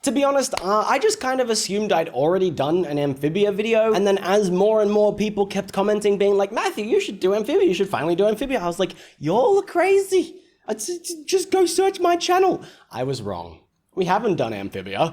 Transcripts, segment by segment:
To be honest, I just kind of assumed I'd already done an Amphibia video, and then as more and more people kept commenting, being like, Matthew, you should do Amphibia, you should finally do Amphibia, I was like, y'all are crazy. Just go search my channel. I was wrong. We haven't done Amphibia.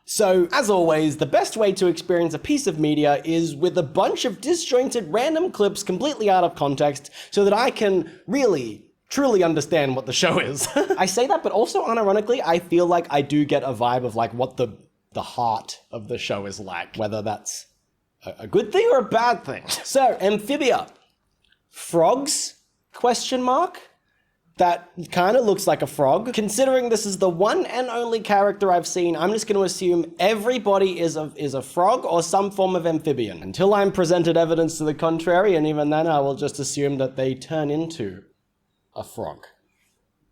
So, as always, the best way to experience a piece of media is with a bunch of disjointed random clips completely out of context so that I can really truly understand what the show is. I say that, but also unironically, I feel like I do get a vibe of like what the heart of the show is like, whether that's a good thing or a bad thing. So, Amphibia. Frogs? Question mark? That kind of looks like a frog. Considering this is the one and only character I've seen, I'm just going to assume everybody is a frog or some form of amphibian. Until I'm presented evidence to the contrary, and even then I will just assume that they turn into a frog.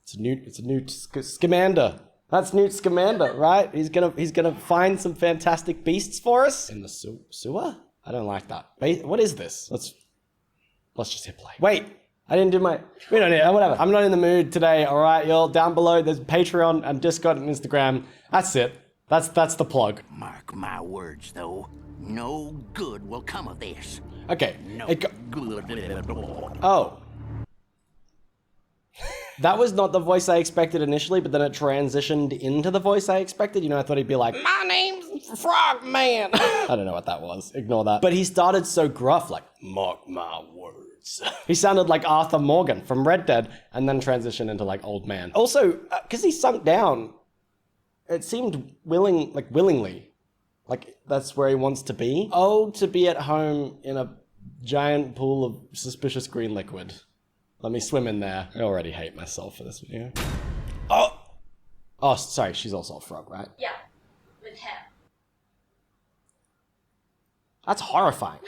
It's a Newt Scamander. That's Newt Scamander, right? He's gonna find some fantastic beasts for us in the sewer. I don't like that. What is this? Let's just hit play. Wait, I didn't do my. We don't need it. Whatever. I'm not in the mood today. All right, y'all. Down below, there's Patreon and Discord and Instagram. That's it. That's the plug. Mark my words, though. No good will come of this. Okay. No good. Oh. That was not the voice I expected initially, but then it transitioned into the voice I expected. You know, I thought he'd be like, my name's Frogman. I don't know what that was. Ignore that. But he started so gruff, like, mark my words. He sounded like Arthur Morgan from Red Dead, and then transitioned into like old man. Also, because he sunk down, it seemed willingly. Like, that's where he wants to be. Oh, to be at home in a giant pool of suspicious green liquid. Let me swim in there. I already hate myself for this video. Oh, sorry, she's also a frog, right? Yeah, with hair. That's horrifying.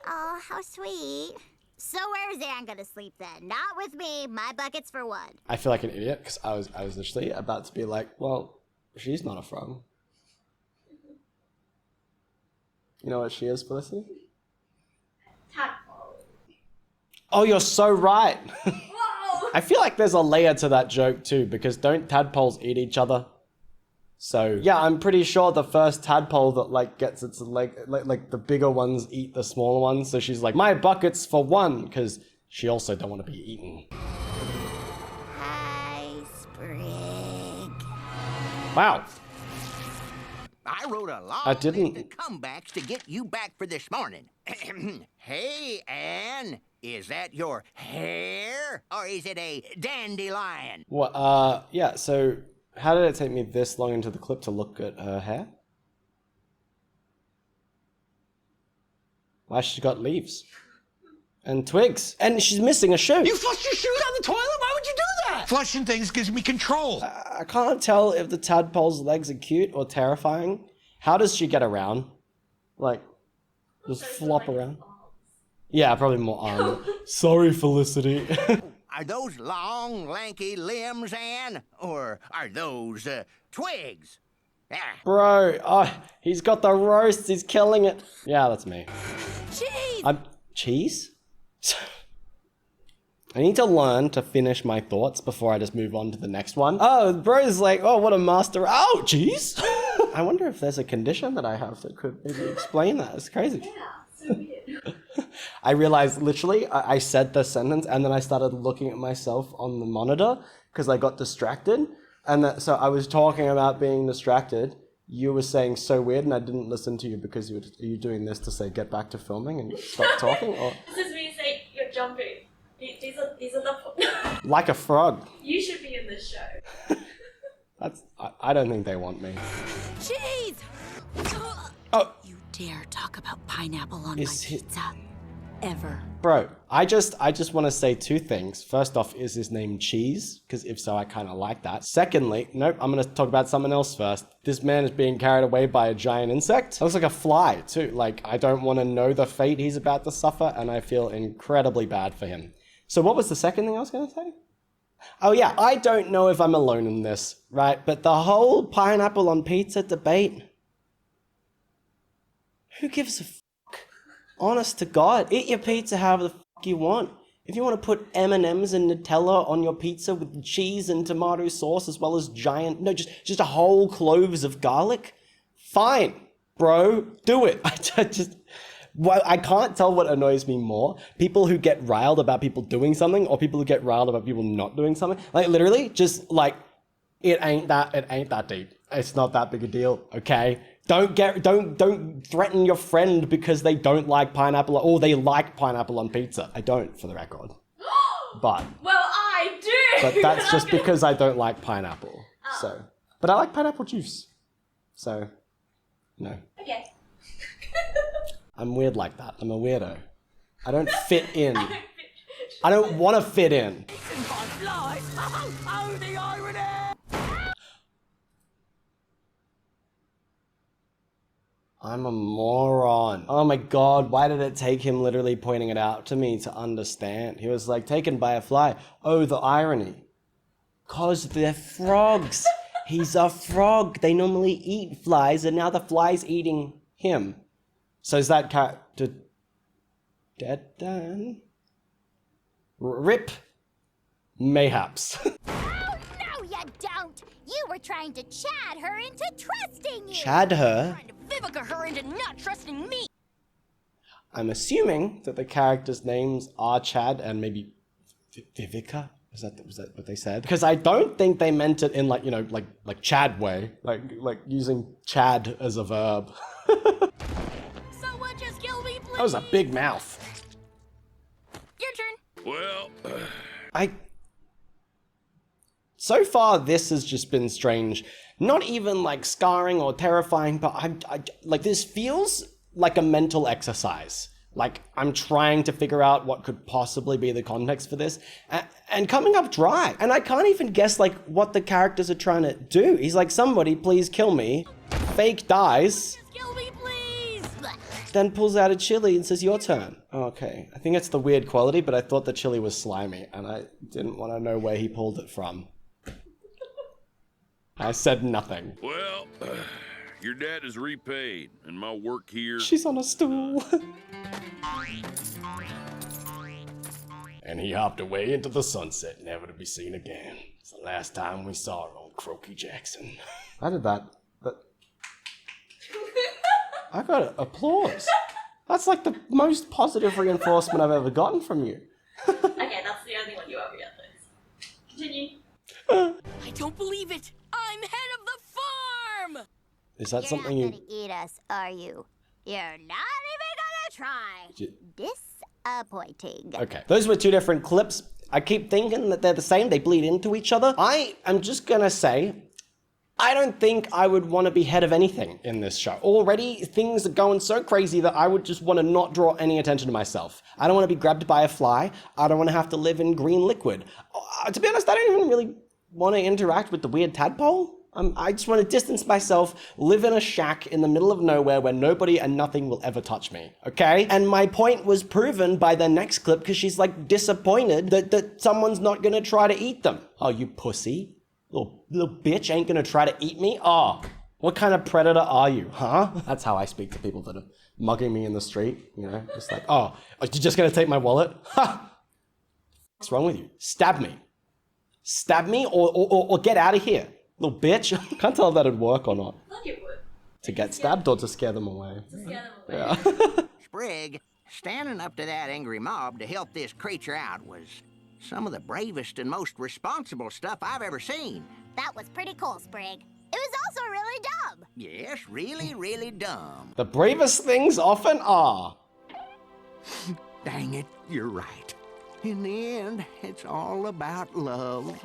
Oh, how sweet. So where's Anne gonna sleep then? Not with me. My bucket's for one. I feel like an idiot because I was literally about to be like, well, she's not a frog. You know what she is, Felicity? Tadpole. Oh, you're so right. Whoa! I feel like there's a layer to that joke too, because don't tadpoles eat each other? So yeah, I'm pretty sure the first tadpole that like gets its leg, like the bigger ones eat the smaller ones. So she's like, my bucket's for one, because she also don't want to be eaten. Hi, Sprig. Wow. I wrote a long I didn't- list of comebacks to get you back for this morning. Hey, Anne, is that your hair, or is it a dandelion? What? Yeah. So how did it take me this long into the clip to look at her hair? Why she got leaves and twigs, and she's missing a shoe. You flushed your shoe down the toilet? Why would you do that? Flushing things gives me control. I can't tell if the tadpole's legs are cute or terrifying. How does she get around? Like, just flop around? Yeah, probably more arm. Sorry, Felicity. Are those long, lanky limbs, Anne? Or are those twigs? Ah. Bro, oh, he's got the roast. He's killing it. Yeah, that's me. Cheese! Cheese? I need to learn to finish my thoughts before I just move on to the next one. Oh, bro's like, oh, what a master. Oh, cheese? I wonder if there's a condition that I have that could maybe explain that. It's crazy. Yeah, so weird. I realized literally I said the sentence and then I started looking at myself on the monitor because I got distracted. And so I was talking about being distracted. You were saying so weird and I didn't listen to you because you were doing this to say get back to filming and stop talking? Or This is when you say you're jumping. These are the... like a frog. You should be in this show. I don't think they want me. Cheese! Oh, You dare talk about pineapple on my Is he- pizza? Ever. bro, I just want to say two things. First off, is his name Cheese? Because if so, I kind of like that. Secondly, nope, I'm going to talk about something else first. This man is being carried away by a giant insect. It looks like a fly, too. Like, I don't want to know the fate he's about to suffer, and I feel incredibly bad for him. So what was the second thing I was going to say? Oh yeah, I don't know if I'm alone in this, right? But the whole pineapple on pizza debate, who gives a fuck? Honest to God, eat your pizza however the fuck you want. If you want to put M&Ms and Nutella on your pizza with cheese and tomato sauce as well as just a whole cloves of garlic, fine, bro, do it. I can't tell what annoys me more. People who get riled about people doing something or people who get riled about people not doing something. Like literally just like, it ain't that deep. It's not that big a deal, okay? Don't threaten your friend because they don't like pineapple or they like pineapple on pizza. I don't, for the record. But Well, I do. but that's just because I don't like pineapple. So, but I like pineapple juice. So, no. Okay. I'm weird like that. I'm a weirdo. I don't fit in. I don't want to fit in. Oh, the irony! I'm a moron. Oh my god, why did it take him literally pointing it out to me to understand? He was like, taken by a fly. Oh, the irony. 'Cause they're frogs. He's a frog. They normally eat flies, and now the fly's eating him. So is that cat dead then? Rip. Mayhaps. Oh, no, you don't. You were trying to Chad her into trusting you. Chad her? Trying to Vivica her into not trusting me. I'm assuming that the characters' names are Chad and maybe Vivica. Was that what they said? Because I don't think they meant it in like, you know, like Chad way, like using Chad as a verb. Someone just kill me, please. That was a big mouth. Your turn. Well, So far, this has just been strange. Not even like scarring or terrifying, but I like this feels like a mental exercise. Like I'm trying to figure out what could possibly be the context for this and coming up dry. And I can't even guess like what the characters are trying to do. He's like, somebody please kill me. Fake dies. Just kill me, please. Then pulls out a chili and says, your turn. Okay, I think it's the weird quality, but I thought the chili was slimy and I didn't want to know where he pulled it from. I said nothing. well, your dad is repaid, and my work here. She's on a stool. And he hopped away into the sunset, never to be seen again. It's the last time we saw old Croaky Jackson. I did that, but I got applause. That's like the most positive reinforcement I've ever gotten from you. Okay, that's the only one you ever get, please. Continue. I don't believe it. I'm head of the farm. Is that You're something not you... gonna eat us, are you? You're not even gonna try. Disappointing. Okay, those were two different clips. I keep thinking that they're the same, they bleed into each other. I am just gonna say, I don't think I would want to be head of anything in this show. Already, things are going so crazy that I would just want to not draw any attention to myself. I don't want to be grabbed by a fly. I don't want to have to live in green liquid. To be honest, I don't even really want to interact with the weird tadpole. I just want to distance myself, live in a shack in the middle of nowhere where nobody and nothing will ever touch me, okay? And my point was proven by the next clip because she's like disappointed that someone's not gonna try to eat them. Oh, you pussy. Little bitch ain't gonna try to eat me? Oh, what kind of predator are you, huh? That's how I speak to people that are mugging me in the street, you know? Just like, oh, are you just gonna take my wallet? Ha! What's wrong with you? Stab me. Stab me or get out of here. Little bitch. Can't tell if that'd work or not. I thought you would. To get stabbed or to scare them away? To scare them away. Yeah. Sprig, standing up to that angry mob to help this creature out was some of the bravest and most responsible stuff I've ever seen. That was pretty cool, Sprig. It was also really dumb. Yes, really, really dumb. The bravest things often are. Dang it, you're right. In the end, it's all about love.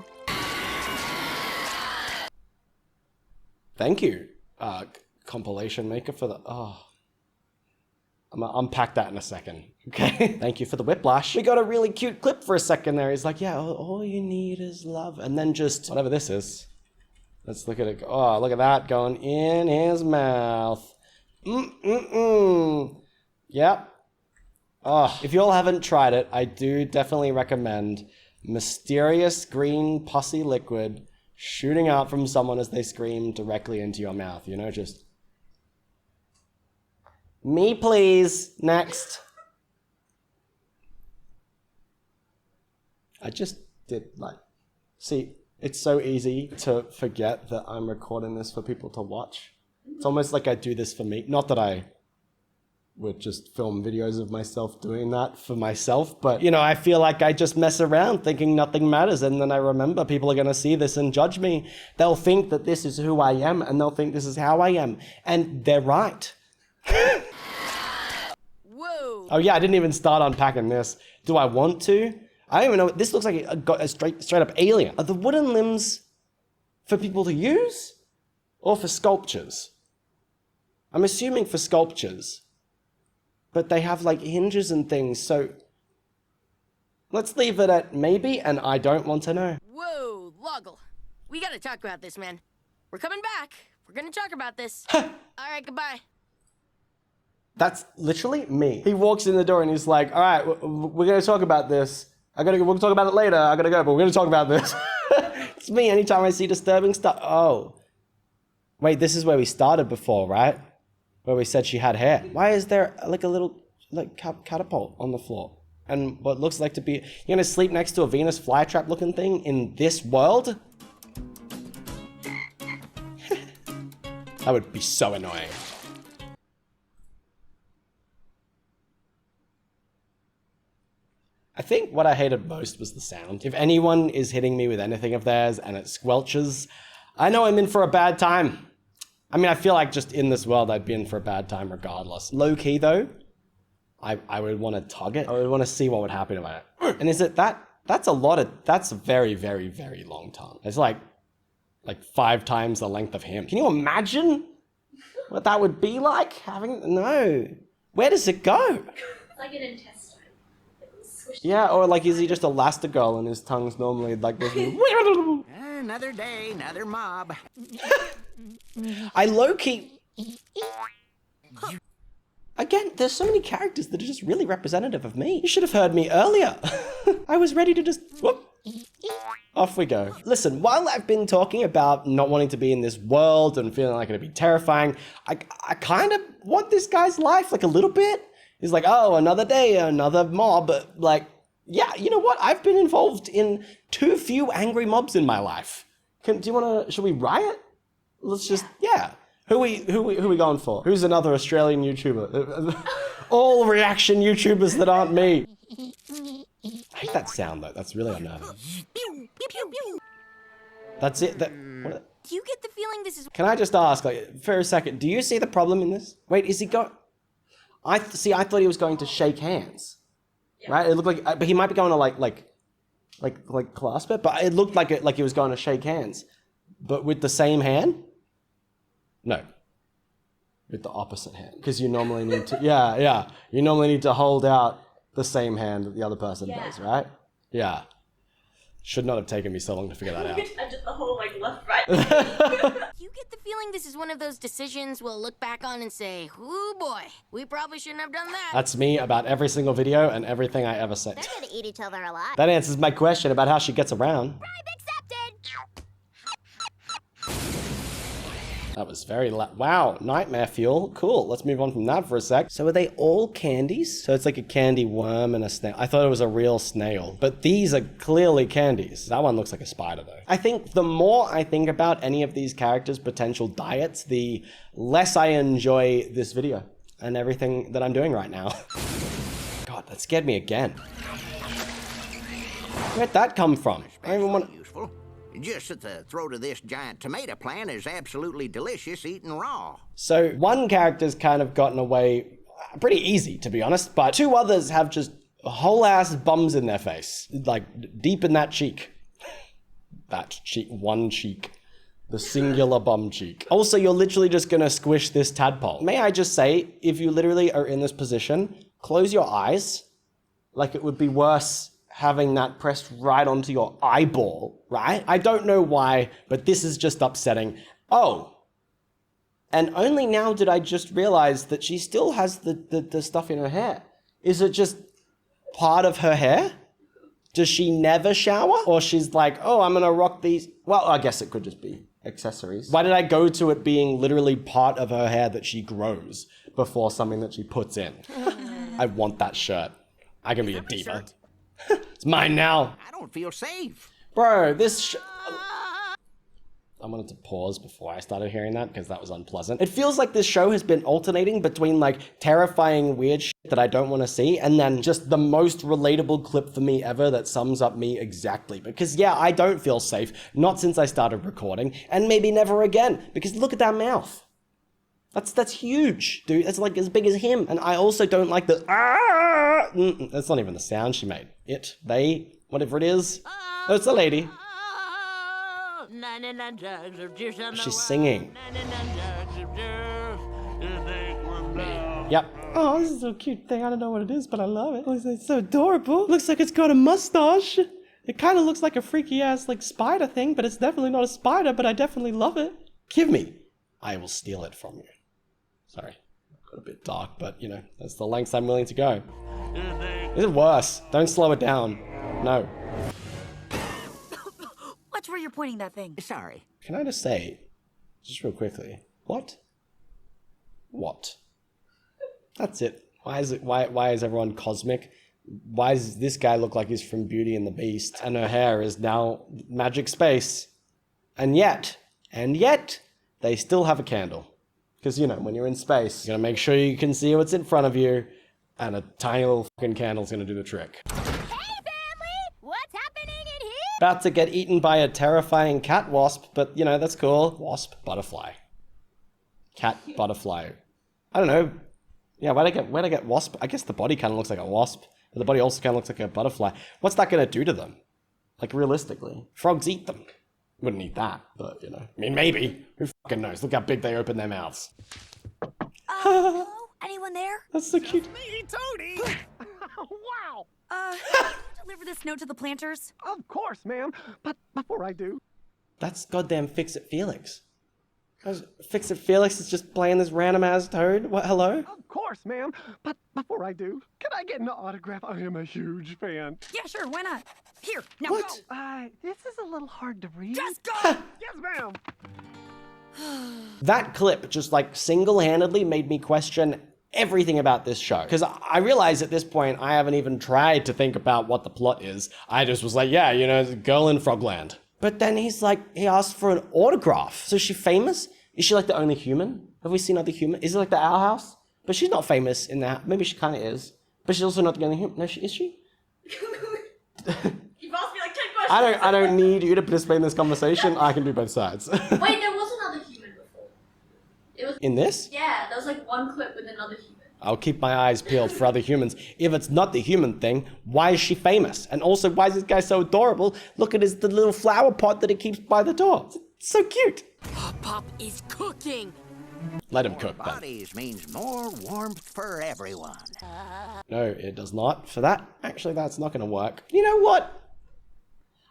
Thank you, compilation maker, for the... Oh. I'm gonna unpack that in a second, okay? Thank you for the whiplash. We got a really cute clip for a second there. He's like, yeah, all you need is love. And then just, whatever this is. Let's look at it. Oh, look at that going in his mouth. Yep. Oh, if you all haven't tried it, I do definitely recommend mysterious green pussy liquid shooting out from someone as they scream directly into your mouth. You know, just... Me, please. Next. I just did like, see, it's so easy to forget that I'm recording this for people to watch. It's almost like I do this for me. Not that I would just film videos of myself doing that for myself, but you know, I feel like I just mess around thinking nothing matters, and then I remember people are going to see this and judge me. They'll think that this is who I am, and they'll think this is how I am, and they're right. Whoa. Oh yeah, I didn't even start unpacking this. Do I want to? I don't even know. This looks like a straight up alien. Are the wooden limbs for people to use or for sculptures? I'm assuming for sculptures. But they have like hinges and things, so let's leave it at maybe, and I don't want to know. Whoa, Loggle. We gotta talk about this, man. We're coming back. We're gonna talk about this. Alright, goodbye. That's literally me. He walks in the door and he's like, all right, we're gonna talk about this. We'll talk about it later. I gotta go, but we're gonna talk about this. It's me anytime I see disturbing stuff. Oh. Wait, this is where we started before, right? Where we said she had hair. Why is there like a little like catapult on the floor? And what looks like to be, you're gonna sleep next to a Venus flytrap looking thing in this world? That would be so annoying. I think what I hated most was the sound. If anyone is hitting me with anything of theirs and it squelches, I know I'm in for a bad time. I mean, I feel like just in this world, I'd be in for a bad time regardless. Low key though, I would want to tug it. I would want to see what would happen if I, and is it that's a very, very, very long tongue. It's like 5 times the length of him. Can you imagine what that would be like having, no. Where does it go? It's like an intestine. Yeah, or like, is he just Elastigirl and his tongue's normally like this? Another day, another mob. I low-key... Again, there's so many characters that are just really representative of me. You should have heard me earlier. I was ready to just... Whoop. Off we go. Listen, while I've been talking about not wanting to be in this world and feeling like it'd be terrifying, I kind of want this guy's life, like a little bit. He's like, oh, another day, another mob. Like, yeah, you know what? I've been involved in too few angry mobs in my life. Should we riot? Let's just, yeah. Who we going for? Who's another Australian YouTuber? All reaction YouTubers that aren't me. I hate that sound though. That's really unnerving. That's it. Do you get the feeling this is... Can I just ask, like, for a second, do you see the problem in this? Wait, is he I thought he was going to shake hands, right? It looked like, but he might be going to like clasp it, but it looked like he was going to shake hands, but with the same hand. No, with the opposite hand, because you normally need to. Yeah. You normally need to hold out the same hand that the other person does, right? Yeah. Should not have taken me so long to figure that out. I did the whole like left right. You get the feeling this is one of those decisions we'll look back on and say, "Ooh boy, we probably shouldn't have done that." That's me about every single video and everything I ever say. They're gonna eat each other alive. That answers my question about how she gets around. Bribe accepted! That was very wow, nightmare fuel. Cool, let's move on from that for a sec. So are they all candies? So it's like a candy worm and a snail. I thought it was a real snail, but these are clearly candies. That one looks like a spider though. I think the more I think about any of these characters' potential diets, the less I enjoy this video and everything that I'm doing right now. God, that scared me again. Where'd that come from? I don't even want to... Useful. Just that the throat of this giant tomato plant is absolutely delicious eaten raw. So one character's kind of gotten away pretty easy, to be honest, but 2 others have just whole ass bums in their face, like deep in that cheek. That cheek, one cheek. The singular bum cheek. Also, you're literally just gonna squish this tadpole. May I just say, if you literally are in this position, close your eyes, like it would be worse having that pressed right onto your eyeball, right? I don't know why, but this is just upsetting. Oh, and only now did I just realize that she still has the stuff in her hair. Is it just part of her hair? Does she never shower? Or she's like, oh, I'm gonna rock these. Well, I guess it could just be accessories. Why did I go to it being literally part of her hair that she grows before something that she puts in? I want that shirt. I can be a diva. It's mine now. I don't feel safe. Bro, this I wanted to pause before I started hearing that because that was unpleasant. It feels like this show has been alternating between like terrifying weird shit that I don't want to see and then just the most relatable clip for me ever that sums up me exactly. Because yeah, I don't feel safe, not since I started recording, and maybe never again, because look at that mouth. That's huge, dude. That's like as big as him. And I also don't like the that's not even the sound she made. It, they, whatever it is. Oh, it's a lady. She's singing. Yep. Oh, this is a cute thing. I don't know what it is, but I love it. Oh, it's so adorable. Looks like it's got a mustache. It kind of looks like a freaky ass like spider thing, but it's definitely not a spider, but I definitely love it. Give me. I will steal it from you. Sorry. Got a bit dark, but you know, that's the lengths I'm willing to go. This is worse. Don't slow it down. No. Watch where you're pointing that thing. Sorry. Can I just say, just real quickly, what? That's it. Why is everyone cosmic? Why does this guy look like he's from Beauty and the Beast? And her hair is now magic space. And yet, they still have a candle. Because, you know, when you're in space, you gotta make sure you can see what's in front of you, and a tiny little fucking candle's gonna do the trick. About to get eaten by a terrifying cat wasp, but you know, that's cool. Wasp, butterfly. Cat, butterfly. I don't know. Yeah, where'd I get wasp? I guess the body kind of looks like a wasp, but the body also kind of looks like a butterfly. What's that gonna do to them? Like, realistically. Frogs eat them. Wouldn't eat that, but you know. I mean, maybe. Who fucking knows? Look how big they open their mouths. Hello? Anyone there? That's so cute. Me, Tony! Wow! Can you deliver this note to the planters? Of course, ma'am. But before I do... That's goddamn Fix-It Felix. Fix-It Felix is just playing this random ass toad. What, hello? Of course, ma'am. But before I do, can I get an autograph? I am a huge fan. Yeah, sure, why not? Here, now What? go! This is a little hard to read. Just go! Yes, ma'am. That clip just like single-handedly made me question everything about this show. Because I realized at this point, I haven't even tried to think about what the plot is. I just was like, yeah, you know, girl in Frogland. But then he asked for an autograph. So is she famous? Is she like the only human? Have we seen other human? Is it like the Owl House? But she's not famous in that. Maybe she kind of is. But she's also not the only human. No, is she? You've asked me like 10 questions. I don't need you to participate in this conversation. I can do both sides. Wait, there was another human before. It was. In this? Yeah, there was like one clip with another human. I'll keep my eyes peeled for other humans. If it's not the human thing, why is she famous? And also, why is this guy so adorable? Look at the little flower pot that he keeps by the door. It's so cute. Pop is cooking. Let him cook then. Bodies means more warmth for everyone. No, it does not. For that, actually, that's not going to work. You know what?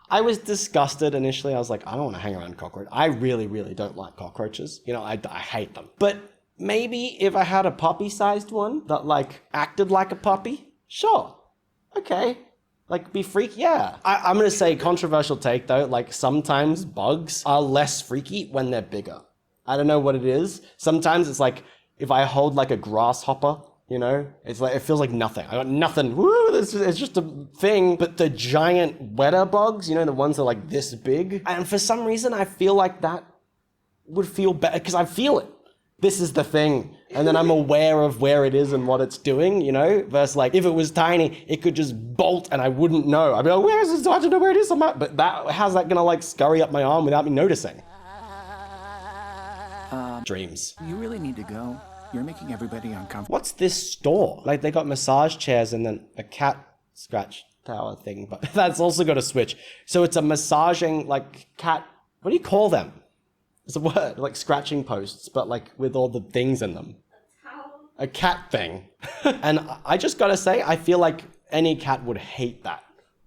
I was disgusted initially. I was like, I don't want to hang around cockroaches. I really, really don't like cockroaches. You know, I hate them. But maybe if I had a puppy-sized one that, like, acted like a puppy, sure. Okay. Like, be freaky? Yeah. I'm going to say controversial take, though. Like, sometimes bugs are less freaky when they're bigger. I don't know what it is. Sometimes it's like, if I hold, like, a grasshopper, you know? It's like, it feels like nothing. I got nothing. Woo! It's just a thing. But the giant wetter bugs, you know, the ones that are, like, this big. And for some reason, I feel like that would feel better, because I feel it. This is the thing. And then I'm aware of where it is and what it's doing, you know? Versus like, if it was tiny, it could just bolt and I wouldn't know. I'd be like, where is this? I don't know where it is. But how's that gonna like scurry up my arm without me noticing? Dreams. You really need to go. You're making everybody uncomfortable. What's this store? Like they got massage chairs and then a cat scratch tower thing, but that's also got a switch. So it's a massaging like cat, what do you call them? It's a word, like scratching posts, but like with all the things in them. A cat thing. And I just gotta say, I feel like any cat would hate that.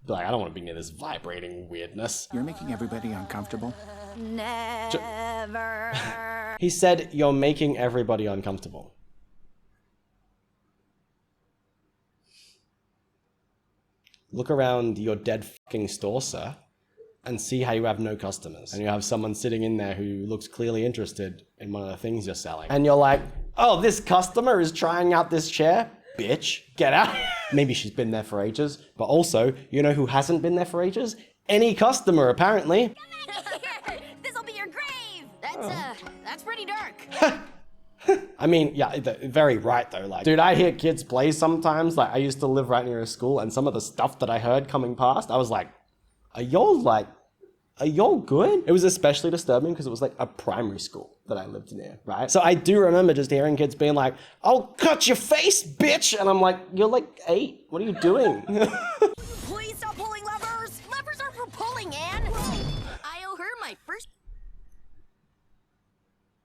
Be like, I don't want to be near this vibrating weirdness. You're making everybody uncomfortable. Never. He said, you're making everybody uncomfortable. Look around your dead fucking store, sir, and see how you have no customers. And you have someone sitting in there who looks clearly interested in one of the things you're selling. And you're like, oh, this customer is trying out this chair? bitch. Get out. Maybe she's been there for ages, but also, you know who hasn't been there for ages? Any customer, apparently. This'll be your grave. That's pretty dark. I mean, yeah, very right though. Like, dude, I hear kids play sometimes. Like, I used to live right near a school, and some of the stuff that I heard coming past, I was like, are y'all good? It was especially disturbing because it was like a primary school that I lived near, right? So I do remember just hearing kids being like, "I'll cut your face, bitch!" And I'm like, you're like 8. What are you doing? Please stop pulling levers. Levers are for pulling, Anne. I owe her my first.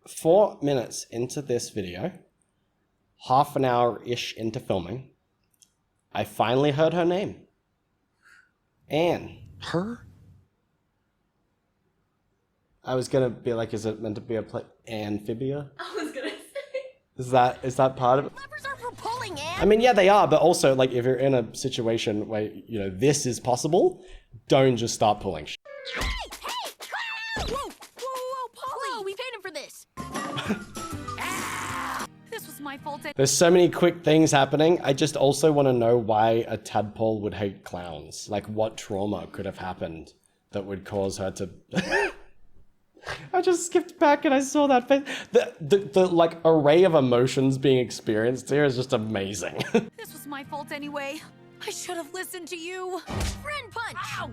4 minutes into this video, half an hour-ish into filming, I finally heard her name. Anne. Her? I was gonna be like, is it meant to be a play? Amphibia? I was gonna say. Is that part of it? Levers are for pulling, Anne. I mean, yeah, they are, but also, like, if you're in a situation where, you know, this is possible, don't just start pulling shit. Hey! Whoa, Polly! We paid him for this. This was my fault. There's so many quick things happening. I just also want to know why a tadpole would hate clowns. Like, what trauma could have happened that would cause her to... I just skipped back and I saw that face. The like array of emotions being experienced here is just amazing. This was my fault anyway. I should have listened to you. Friend punch. Ow!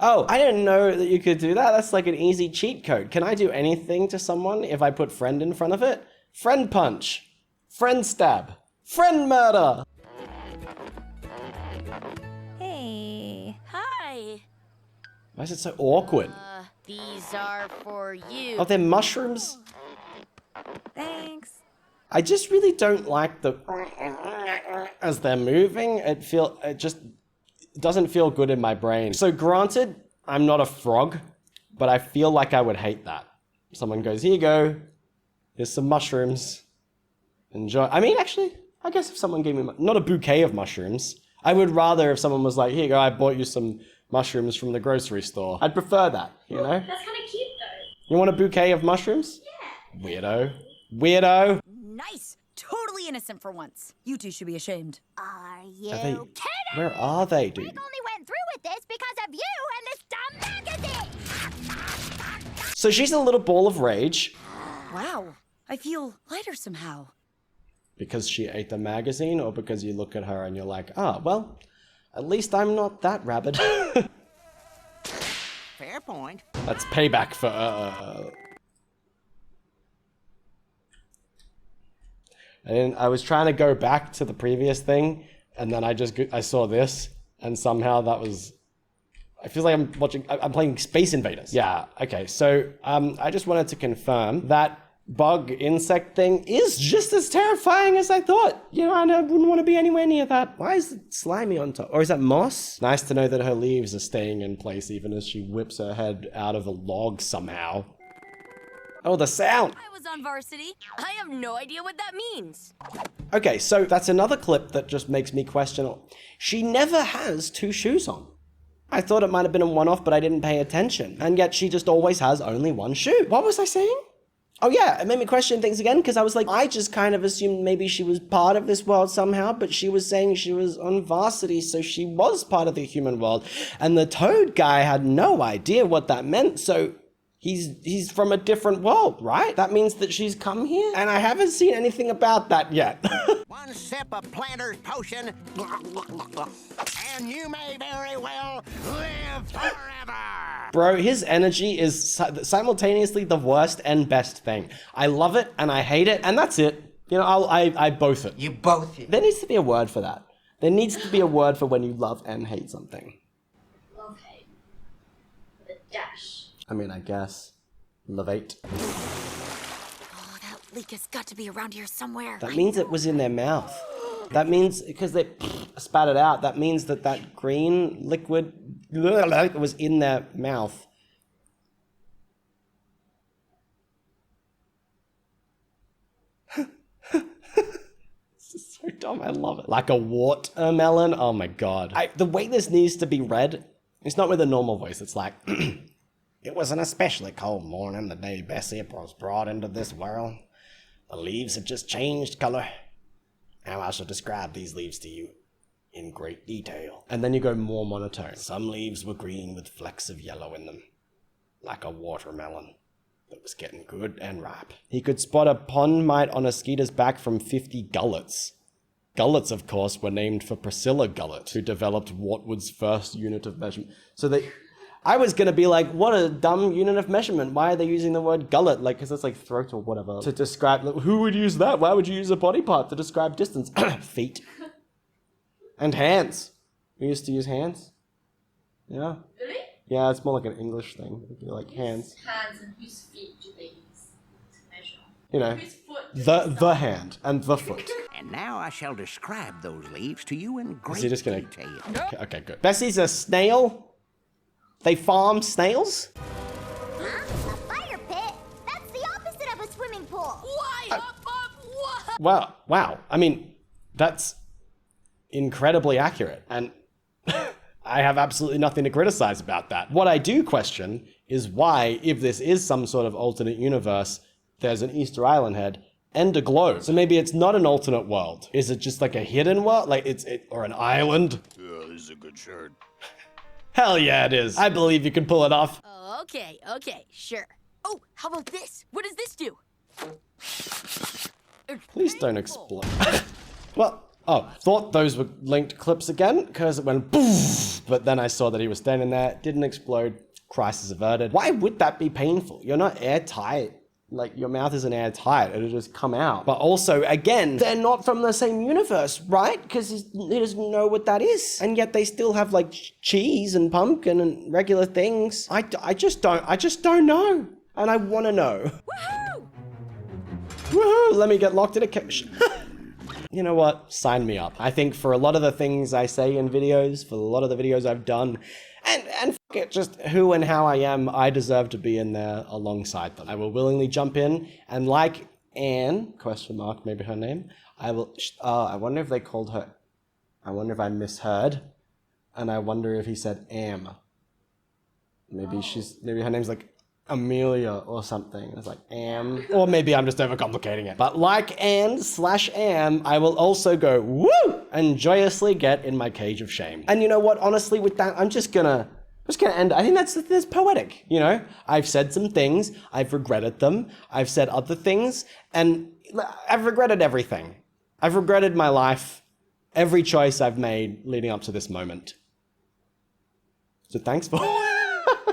Oh, I didn't know that you could do that. That's like an easy cheat code. Can I do anything to someone if I put friend in front of it? Friend punch. Friend stab. Friend murder. Hey. Hi. Why is it so awkward? These are for you. Oh, they're mushrooms? Thanks. I just really don't like the... as they're moving. It just doesn't feel good in my brain. So granted, I'm not a frog, but I feel like I would hate that. Someone goes, here you go. Here's some mushrooms. Enjoy. I mean, actually, I guess if someone gave me... not a bouquet of mushrooms. I would rather if someone was like, here you go, I bought you some mushrooms from the grocery store. I'd prefer that, you know? That's kind of cute though. You want a bouquet of mushrooms? Yeah. Weirdo. Nice. Totally innocent for once. You two should be ashamed. Are you Are they... kidding? where are they, dude? Rick only went through with this because of you and this dumb magazine! So she's a little ball of rage Wow. I feel lighter somehow. because she ate the magazine, or because you look at her and you're like, ah, well, at least I'm not that rabid. Fair point. That's payback for, And I was trying to go back to the previous thing, and then I saw this, and somehow that was... I feel like I'm playing Space Invaders. Yeah, okay, so I just wanted to confirm that bug insect thing is just as terrifying as I thought. You know, I wouldn't want to be anywhere near that. Why is it slimy on top? Or is that moss? Nice to know that her leaves are staying in place even as she whips her head out of a log somehow. Oh, the sound! I was on varsity. I have no idea what that means. Okay, so that's another clip that just makes me question. She never has 2 shoes on. I thought it might have been a one-off, but I didn't pay attention. And yet she just always has only 1 shoe. What was I saying? Oh yeah, it made me question things again, because I was like, I just kind of assumed maybe she was part of this world somehow, but she was saying she was on varsity, so she was part of the human world. And the toad guy had no idea what that meant, so... He's from a different world, right? That means that she's come here? And I haven't seen anything about that yet. 1 sip of Planter's Potion, and you may very well live forever. Bro, his energy is simultaneously the worst and best thing. I love it and I hate it, and that's it. You know, I both it. You both it. There needs to be a word for that. There needs to be a word for when you love and hate something. Love hate. With a dash. I mean, I guess. Levate. Oh, that leak has got to be around here somewhere. That means it was in their mouth. That means, because they spat it out, that means that that green liquid was in their mouth. This is so dumb, I love it. Like a watermelon? Oh my god. The way this needs to be read, it's not with a normal voice, it's like... It was an especially cold morning the day Bessie was brought into this world. The leaves had just changed color, how I shall describe these leaves to you in great detail. And then you go more monotone. Some leaves were green with flecks of yellow in them, like a watermelon that was getting good and ripe. He could spot a pond mite on a skeeter's back from 50 gullets. Gullets, of course, were named for Priscilla Gullett, who developed Watwood's first unit of measurement. So I was gonna be like, what a dumb unit of measurement. Why are they using the word gullet? Like, because it's like throat or whatever. To describe, like, who would use that? Why would you use a body part to describe distance? Feet. And hands. We used to use hands. Yeah. Really? Yeah, it's more like an English thing. It'd be like hands. Hands and whose feet do they use to measure? You know, Whose foot do they the hand and the foot. And now I shall describe those leaves to you in great Is he just gonna... detail. Okay, good. Bessie's a snail? They farm snails? Huh? A fire pit? That's the opposite of a swimming pool. Why? What? Wow. I mean, that's incredibly accurate. And I have absolutely nothing to criticize about that. What I do question is why, if this is some sort of alternate universe, there's an Easter Island head and a globe. So maybe it's not an alternate world. Is it just like a hidden world? Like or an island? Yeah, this is a good shirt. Hell yeah, it is. I believe you can pull it off. Okay, sure. Oh, how about this? What does this do? Please don't explode. Well, thought those were linked clips again, because it went poof, but then I saw that he was standing there, didn't explode, crisis averted. Why would that be painful? You're not airtight. Like, your mouth isn't airtight, it'll just come out. But also, again, they're not from the same universe, right? Because he doesn't know what that is. And yet they still have, like, cheese and pumpkin and regular things. I just don't know. And I want to know. Woohoo! Woohoo! Let me get locked in a cage. You know what? Sign me up. I think for a lot of the things I say in videos, for a lot of the videos I've done, and f it, just who and how I am, I deserve to be in there alongside them. I will willingly jump in, and like Anne, question mark, maybe her name, I will, I wonder if they called her, I wonder if I misheard, and I wonder if he said Am. Maybe maybe her name's like Amelia or something. It's like Am. Or maybe I'm just overcomplicating it. But like Anne/Am, I will also go woo and joyously get in my cage of shame. And you know what? Honestly, with that, I'm just gonna end. I think that's poetic. You know, I've said some things. I've regretted them. I've said other things, and I've regretted everything. I've regretted my life, every choice I've made leading up to this moment. So thanks for.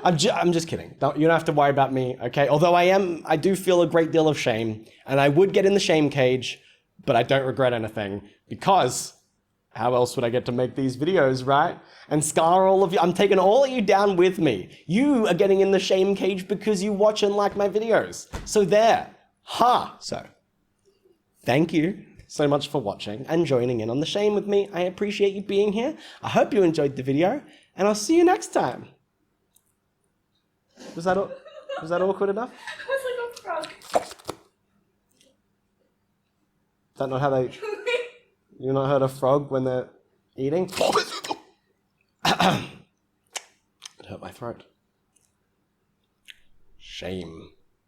I'm just kidding. You don't have to worry about me, okay? Although I do feel a great deal of shame, and I would get in the shame cage, but I don't regret anything, because how else would I get to make these videos, right? And scar all of you. I'm taking all of you down with me. You are getting in the shame cage because you watch and like my videos. So there. Ha! So, thank you so much for watching and joining in on the shame with me. I appreciate you being here. I hope you enjoyed the video, and I'll see you next time. Was that awkward enough? It was like a frog. Is that not how they... You not heard a frog when they're eating? It hurt my throat. Shame.